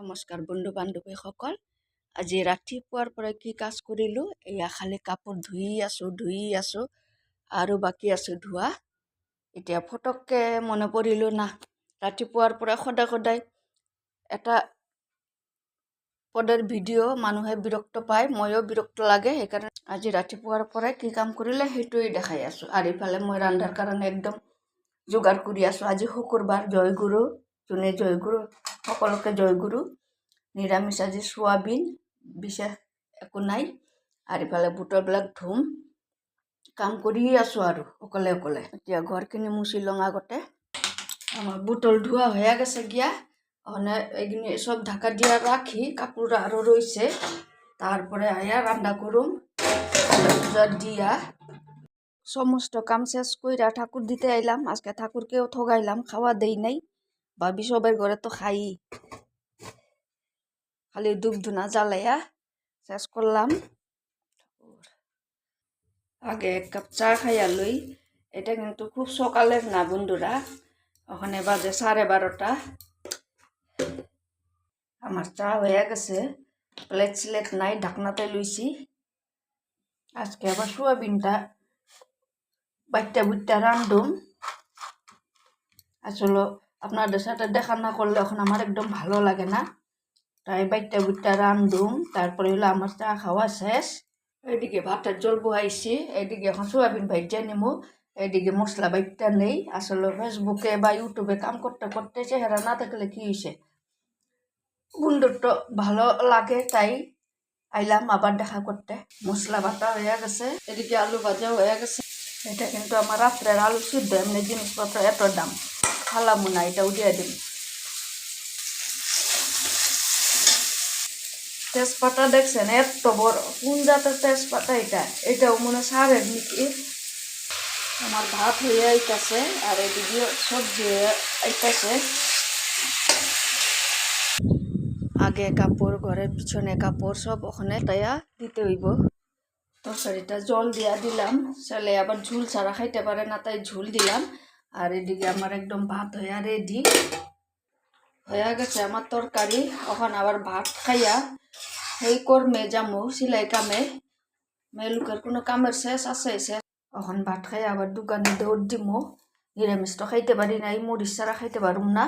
নমস্কাৰ বন্ধু বান্ধৱীসকল। আজি ৰাতিপুৱাৰ পৰা কি কাজ কৰিলোঁ, এয়া খালি কাপোৰ ধুই আছোঁ আৰু বাকী আছোঁ ধোৱা। এতিয়া ফটককৈ মনে পৰিলোঁ না, ৰাতিপুৱাৰ পৰা সদায় এটা পদৰ ভিডিঅ' মানুহে বিৰক্ত পায়, ময়ো বিৰক্ত লাগে। সেইকাৰণে আজি ৰাতিপুৱাৰ পৰাই কি কাম কৰিলে সেইটোৱে দেখাই আছোঁ। আৰু ইফালে মই ৰন্ধাৰ কাৰণে একদম যোগাৰ কৰি আছোঁ। আজি শুকুৰবাৰ, জয়গুৰু, যোনে জয়গুৰু সকলোকে জয়গুৰু। নিৰামিষ আজি সোয়াবিন, বিশেষ একো নাই। আৰু ইফালে বুটৰবিলাক ধুম, কাম কৰিয়ে আছোঁ আৰু অকলে। এতিয়া ঘৰখিনি মুচি লওঁ আগতে। আমার বুটল ধোয়া হয়ে গেছে গিয়া, ওখানে এগুলি সব ঢাকা দিয়া রাখি, কাপড় আরও রয়েছে। তারপরে আয়া রান্না করুম দিয়া সমস্ত কাম শেষ কইরা ঠাকুর দিতে আইলাম। আজকে ঠাকুরকেও ঠগাইলাম, খাওয়া দেই নাই। ভাবি সবাই ঘরে তো খাই, খালি ধূপ ধুনা জ্বালাইয়া শেষ করলাম। আগে এক কাপ চা খাইয়া লই। এটা কিন্তু খুব সকালের না বন্ধুরা, ওখানে বাজে 12:30। আমার চা হয়ে গেছে, প্লেট স্লেট নাই, ঢাকনাতে লইছি। আজকে আবার সোয়াবিনটা বাইটটা রান্ধুম। আসলে আপনাদের সাথে দেখা না করলে এখন আমার একদম ভালো লাগে না, তাই বাইটটা রান্ধুম। তারপরে হলো আমার চা খাওয়া শেষ। এদিকে ভাতের জল বহাইছি, এদিকে এখন সোয়াবিন ভাইজা নিমু, এদিকে মশলা বাইটটা নেই। আসলে ফেসবুকে বা ইউটিউবে কাম করতে চেহারা না থাকলে কি হয়েছে, বন্ধুর তো ভালো লাগে, তাই আইলাম আবার দেখা করতে। মশলা বাটা হয়ে গেছে, এদিকে আলু ভাজা হয়ে গেছে। এটা কিন্তু আমার রাত্রের আলু সিদ্ধ, এমনি জিনিসপত্র এত দাম, খালামু না, এটা উঠিয়ে দিন। তেজপাতা দেখছেন এত বড়, কোন জাতের তেজপাতা এটা? এটাও মনে সারের নাকি। আমার ভাত হয়ে আইতাছে আর এদিকে সবজি হয়ে আইতাছে। আগে কাপড়, ঘরের পিছনে কাপড় সব ওখানে তাইয়া দিতে হইব। তরকারিটা জল দিয়া দিলাম, ছেলে আবার ঝুল ছাড়া খাইতে পারে না, তাই ঝুল দিলাম। আর এদিকে আমার একদম ভাত হইয়া রেডি হয়ে গেছে আমার তরকারি। ওখানে আবার ভাত খাইয়া সেই কর্মে যামো, সিলাই কামে। মেলুকের কোনো কামের শেষ আছে শেষ। এখন ভাত খাইয়া আবার দোকানে দৌড় দিমো। নিরামিষ তো খাইতে পারি নাই, মরিচ ছাড়া খাইতে পারুম না।